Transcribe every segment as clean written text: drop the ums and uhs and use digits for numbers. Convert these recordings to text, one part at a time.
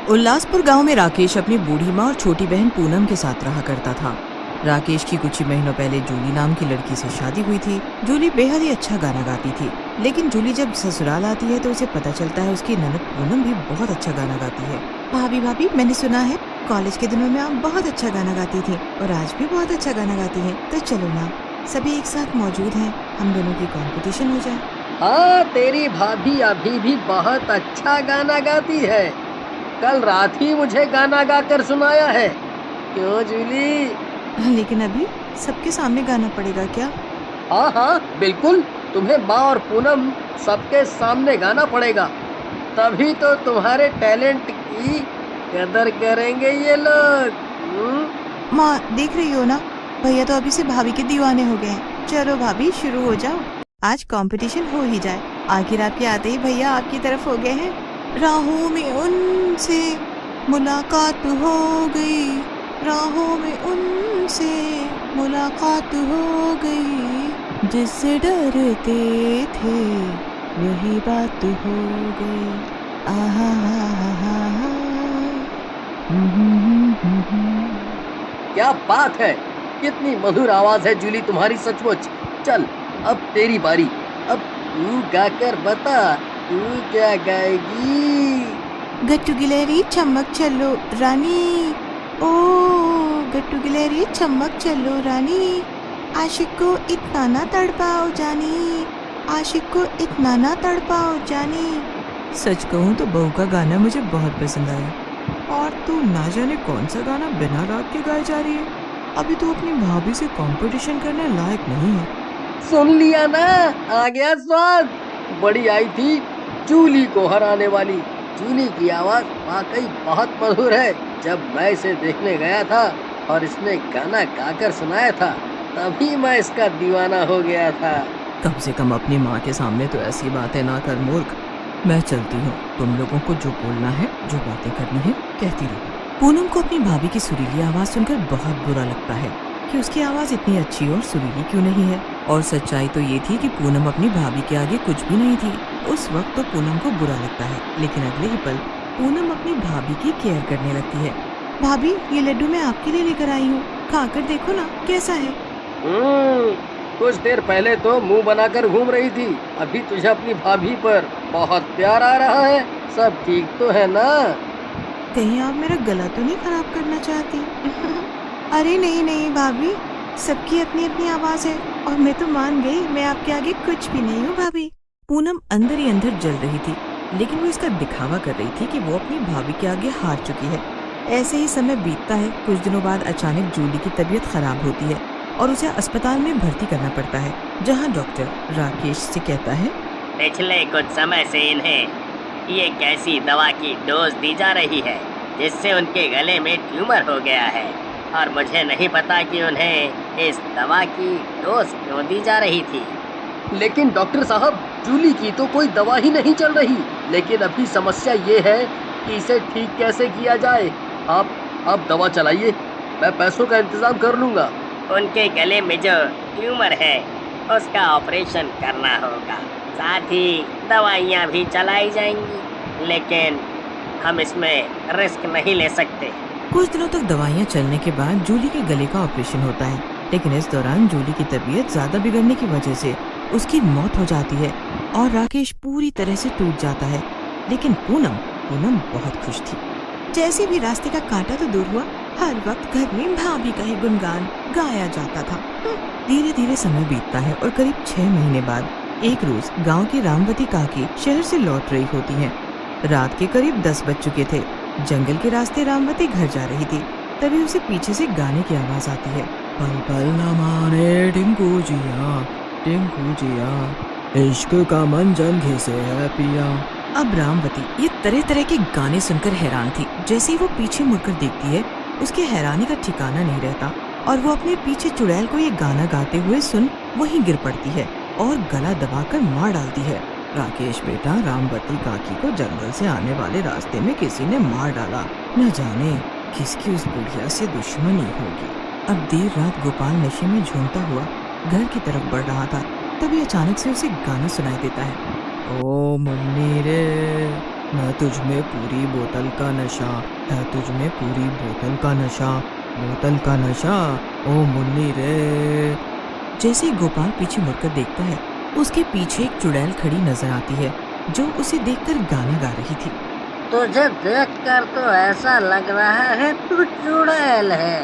उल्लासपुर गांव में राकेश अपनी बूढ़ी माँ और छोटी बहन पूनम के साथ रहा करता था। राकेश की कुछ ही महीनों पहले जूली नाम की लड़की से शादी हुई थी। जूली बेहद ही अच्छा गाना गाती थी, लेकिन जूली जब ससुराल आती है तो उसे पता चलता है उसकी ननद पूनम भी बहुत अच्छा गाना गाती है। भाभी भाभी, मैंने सुना है कॉलेज के दिनों में आप बहुत अच्छा गाना गाती थी और आज भी बहुत अच्छा गाना गाती है, तो चलो ना सभी एक साथ मौजूद हैं, हम दोनों की कंपटीशन हो जाए। हाँ, तेरी भाभी अभी भी बहुत अच्छा गाना गाती है। कल रात ही मुझे गाना गाकर सुनाया है। क्यों जूली? लेकिन अभी सबके सामने गाना पड़ेगा क्या? हाँ हाँ बिल्कुल, तुम्हें माँ और पूनम सबके सामने गाना पड़ेगा, तभी तो तुम्हारे टैलेंट की कदर करेंगे ये लोग। माँ देख रही हो ना, भैया तो अभी से भाभी के दीवाने हो गए हैं। चलो भाभी शुरू हो जाओ, आज कंपटीशन हो ही जाए। आखिर आपके आते ही भैया आपकी तरफ हो गए हैं। राहों में उनसे मुलाकात हो गई, राहों में उनसे मुलाकात हो गई, जिससे डरते थे वही बात हो गई। आहा क्या बात है, कितनी मधुर आवाज है जूली तुम्हारी, सचमुच। चल अब तेरी बारी, अब तू गाकर बता, तू क्या गाएगी? गट्टू गिलहरी चमक चलो रानी, ओ गट्टू गिलहरी चमक चलो रानी, आशिक को इतना ना तड़पाओ जानी, आशिक को इतना ना तड़पाओ जानी। सच कहूँ तो बहू का गाना मुझे बहुत पसंद आया, और तू ना जाने कौन सा गाना बिना राग के गाए जा रही है। अभी तो अपनी भाभी से कंपटीशन करने लायक नहीं है। सुन लिया ना, आ गया स्वाद। बड़ी आई थी जूली को हराने वाली। जूली की आवाज वाकई बहुत मधुर है। जब मैं इसे देखने गया था और इसने गाना गाकर सुनाया था, तभी मैं इसका दीवाना हो गया था। कम से कम अपनी माँ के सामने तो ऐसी बातें ना कर मूर्ख। मैं चलती हूँ, तुम लोगों को जो बोलना है, जो बातें करनी है, कहती रहो। पूनम को अपनी भाभी की सुरीली आवाज सुनकर बहुत बुरा लगता है कि उसकी आवाज इतनी अच्छी और सुरीली क्यों नहीं है। और सच्चाई तो ये थी कि पूनम अपनी भाभी के आगे कुछ भी नहीं थी। उस वक्त तो पूनम को बुरा लगता है, लेकिन अगले ही पल पूनम अपनी भाभी की केयर करने लगती है। भाभी, ये लड्डू मैं आपके लिए लेकर आई हूँ, खाकर देखो ना कैसा है। कुछ देर पहले तो मुंह बनाकर घूम रही थी, अभी तुझे अपनी भाभी पर बहुत प्यार आ रहा है। सब ठीक तो है ना? कहीं आप मेरा गला तो नहीं खराब करना चाहती? अरे नहीं नहीं भाभी, सबकी अपनी अपनी आवाज है और मैं तो मान गई, मैं आपके आगे कुछ भी नहीं हूँ भाभी। पूनम अंदर ही अंदर जल रही थी, लेकिन वो इसका दिखावा कर रही थी कि वो अपनी भाभी के आगे हार चुकी है। ऐसे ही समय बीतता है। कुछ दिनों बाद अचानक जूली की तबीयत खराब होती है और उसे अस्पताल में भर्ती करना पड़ता है, जहाँ डॉक्टर राकेश से कहता है, पिछले कुछ समय से इन्हें ये कैसी दवा की डोज दी जा रही है जिससे उनके गले में ट्यूमर हो गया है, और मुझे नहीं पता कि उन्हें इस दवा की डोज क्यों दी जा रही थी। लेकिन डॉक्टर साहब, जूली की तो कोई दवा ही नहीं चल रही। लेकिन अभी समस्या ये है कि इसे ठीक कैसे किया जाए। आप दवा चलाइए, मैं पैसों का इंतजाम कर लूँगा। उनके गले में जो ट्यूमर है उसका ऑपरेशन करना होगा, साथ ही दवाइयाँ भी चलाई जाएंगी, लेकिन हम इसमें रिस्क नहीं ले सकते। कुछ दिनों तक दवाइयाँ चलने के बाद जूली के गले का ऑपरेशन होता है, लेकिन इस दौरान जूली की तबीयत ज्यादा बिगड़ने की वजह से उसकी मौत हो जाती है और राकेश पूरी तरह से टूट जाता है। लेकिन पूनम बहुत खुश थी। जैसे भी रास्ते का कांटा तो दूर हुआ, हर वक्त घर में भाभी का ही गुणगान गाया जाता था। धीरे धीरे समय बीतता है और करीब 6 महीने बाद एक रोज गांव की रामवती काकी शहर से लौट रही होती हैं। रात के करीब 10 बज चुके थे। जंगल के रास्ते रामवती घर जा रही थी, तभी उसे पीछे से गाने की आवाज आती है। पल पल न माने टिंकू जिया, इश्क का मंजन घिसे है पिया। अब रामवती ये तरह तरह के गाने सुनकर हैरान थी। जैसे ही वो पीछे मुड़कर देखती है, उसके हैरानी का ठिकाना नहीं रहता और वो अपने पीछे चुड़ैल को ये गाना गाते हुए सुन वहीं गिर पड़ती है और गला दबाकर मार डालती है। राकेश बेटा, रामवती काकी को जंगल से आने वाले रास्ते में किसी ने मार डाला। न जाने किसकी उस बुढ़िया से दुश्मनी होगी। अब देर रात गोपाल नशे में झूमता हुआ घर की तरफ बढ़ रहा था, तभी अचानक से उसे गाना सुनाई देता है। ओ मुन्नी रे, मैं तुझ में पूरी बोतल का नशा, है तुझ में पूरी बोतल का नशा, बोतल का नशा, ओ मुन्नी रे। जैसे ही गोपाल पीछे मुड़कर देखता है, उसके पीछे एक चुड़ैल खड़ी नजर आती है जो उसे देखकर गाना गा रही थी। तुझे देखकर तो ऐसा लग रहा है तू चुड़ैल है।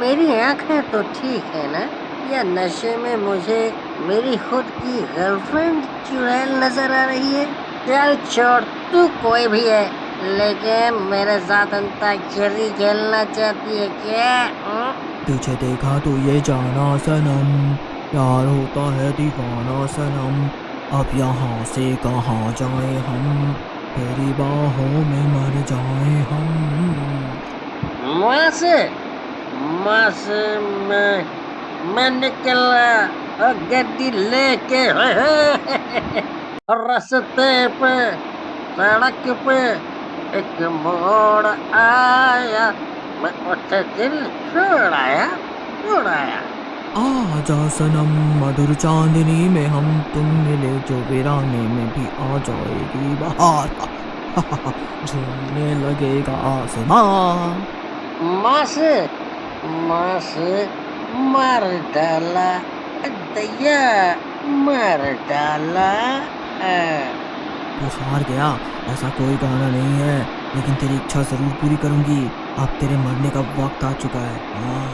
मेरी आंखें तो ठीक है ना, या नशे में मुझे मेरी खुद की गर्लफ्रेंड चुड़ैल नजर आ रही है? चल छोड़, तू कोई भी है, लेकिन मेरे साथ अंताक्षरी खेलना चाहती है क्या? तुझे देखा तो ये जाना सनम, प्यार होता है दीवाना सनम, अब यहाँ से कहाँ जाए हम, तेरी बाहों में मर जाए हम। माँ से मैं निकला और गड्डी लेके रास्ते पे सड़क पे एक मोड़ आया, मैं उसे दिल छोड़ाया। आजा सनम मधुर चांदनी में हम तुम मिले जो वीराने में भी आ जाएगी बहार, झूमने लगेगा आसमां। माँ से मार डाला दैया, मार डाला। तू हार गया, ऐसा कोई गाना नहीं है, लेकिन तेरी इच्छा जरूर पूरी करूंगी, अब तेरे मरने का वक्त आ चुका है। हाँ।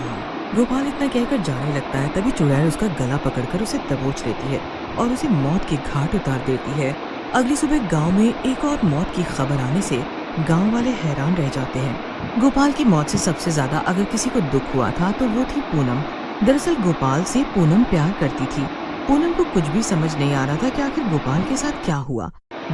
गोपाल इतना कहकर जाने लगता है, तभी चुड़ैल उसका गला पकड़कर उसे दबोच लेती है और उसे मौत के घाट उतार देती है। अगली सुबह गांव में एक और मौत की खबर आने से गांव वाले हैरान रह जाते हैं। गोपाल की मौत से सबसे ज्यादा अगर किसी को दुख हुआ था तो वो थी पूनम। दरअसल गोपाल से पूनम प्यार करती थी। पूनम को कुछ भी समझ नहीं आ रहा था कि आखिर गोपाल के साथ क्या हुआ।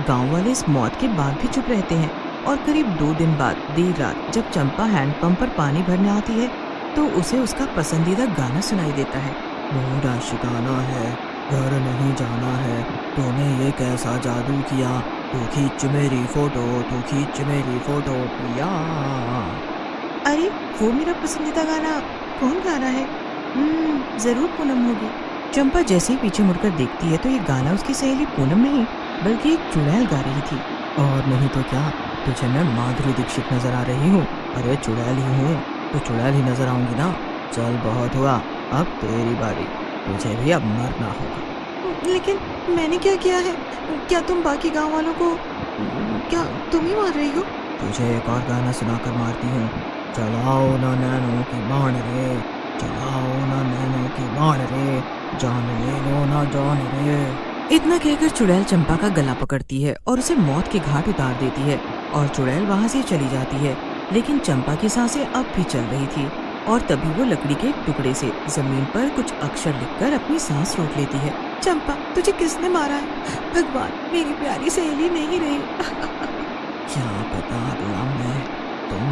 गाँव वाले इस मौत के बाद भी चुप रहते हैं और करीब 2 दिन बाद देर रात जब चंपा हैंडपंप पर पानी भरने आती है तो उसे उसका पसंदीदा गाना सुनाई देता है। मोरा शिकाना है, घर नहीं जाना है, तूने ये कैसा जादू किया, तू खींच मेरी फोटो, तू खींच मेरी फोटो पिया। अरे वो मेरा पसंदीदा गाना कौन गा रहा है? जरूर पूनम होगी। चंपा जैसे ही पीछे मुड़कर देखती है तो ये गाना उसकी सहेली पूनम नहीं बल्कि एक चुड़ैल गा रही थी। और नहीं तो क्या, तुझे मैं माधुरी दीक्षित नजर आ रही हूँ। अरे चुड़ैल ही हूँ तो चुड़ैल ही नजर आऊंगी ना। चल बहुत हुआ, अब तेरी बारी, तुझे भी अब मरना होगा। लेकिन मैंने क्या किया है? क्या तुम बाकी गांव वालों को क्या तुम ही मार रही हो? तुझे एक और गाना सुनाकर मारती हूँ। चलाओ ना नैनों की बाण रे, चलाओ ना नैनों की बाण रे, जान ले लो ना जान रे। इतना कहकर चुड़ैल चंपा का गला पकड़ती है और उसे मौत के घाट उतार देती है और चुड़ैल वहाँ से चली जाती है। लेकिन चंपा की सांसें अब भी चल रही थी और तभी वो लकड़ी के टुकड़े से जमीन पर कुछ अक्षर लिखकर अपनी सांस रोक लेती है। चंपा, तुझे किसने मारा है? भगवान, मेरी प्यारी सहेली नहीं रही। क्या पता अगला मैं, तुम,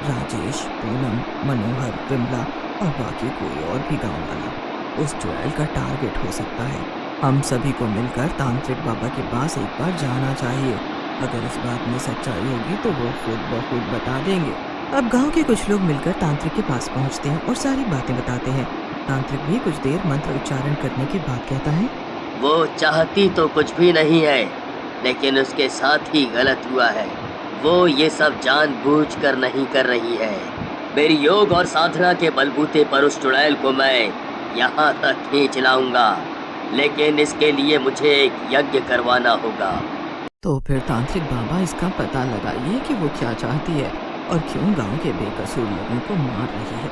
राजेश, पूनम, मनोहर, विमला और बाकी कोई और भी गाँव वाला उस चुड़ैल का टारगेट हो सकता है। हम सभी को मिलकर तांत्रिक बाबा के पास एक बार जाना चाहिए। अगर इस बात में सच्चाई होगी तो वो खुद ब खुद बता देंगे। अब गांव के कुछ लोग मिलकर तांत्रिक के पास पहुंचते हैं और सारी बातें बताते हैं। तांत्रिक भी कुछ देर मंत्र उच्चारण करने के बाद कहता है, वो चाहती तो कुछ भी नहीं है, लेकिन उसके साथ ही गलत हुआ है। वो ये सब जानबूझकर नहीं कर रही है। मेरी योग और साधना के बलबूते पर उस चुड़ैल को मैं यहाँ तक खींच लाऊंगा, लेकिन इसके लिए मुझे एक यज्ञ करवाना होगा। तो फिर तांत्रिक बाबा इसका पता लगाइए कि वो क्या चाहती है और क्यों गांव के बेकसूर लोगों को मार रही है।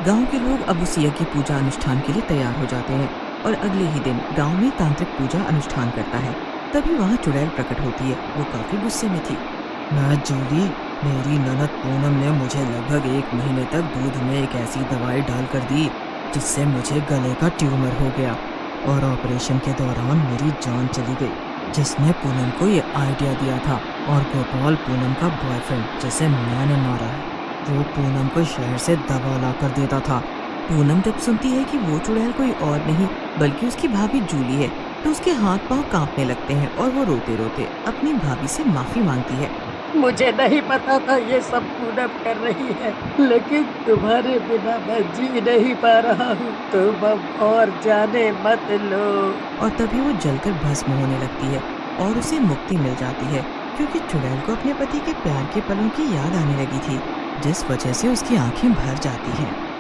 गांव के लोग अब उस यज्ञ पूजा अनुष्ठान के लिए तैयार हो जाते हैं और अगले ही दिन गांव में तांत्रिक पूजा अनुष्ठान करता है। तभी वहाँ चुड़ैल प्रकट होती है। वो काफी गुस्से में थी। ना जूली, मेरी ननद पूनम ने मुझे लगभग 1 महीने तक दूध में एक ऐसी दवाई डाल कर दी जिससे मुझे गले का ट्यूमर हो गया और ऑपरेशन के दौरान मेरी जान चली गई। जिसने पूनम को ये आइडिया दिया था और गोपाल पूनम का बॉयफ्रेंड जिसे मैंने मारा है, वो पूनम को शहर से दवा ला कर देता था। पूनम जब सुनती है कि वो चुड़ैल कोई और नहीं बल्कि उसकी भाभी जूली है तो उसके हाथ पांव कांपने लगते हैं और वो रोते रोते अपनी भाभी से माफी मांगती है। मुझे नहीं पता था ये सब पूनम कर रही है, लेकिन तुम्हारे बिना मैं जी नहीं पा रहा हूँ। तुम अब और जाने मत लो। और तभी वो जलकर भस्म होने लगती है और उसे मुक्ति मिल जाती है, क्योंकि चुड़ैल को अपने पति के प्यार के पलों की याद आने लगी थी, जिस वजह से उसकी आंखें भर जाती हैं।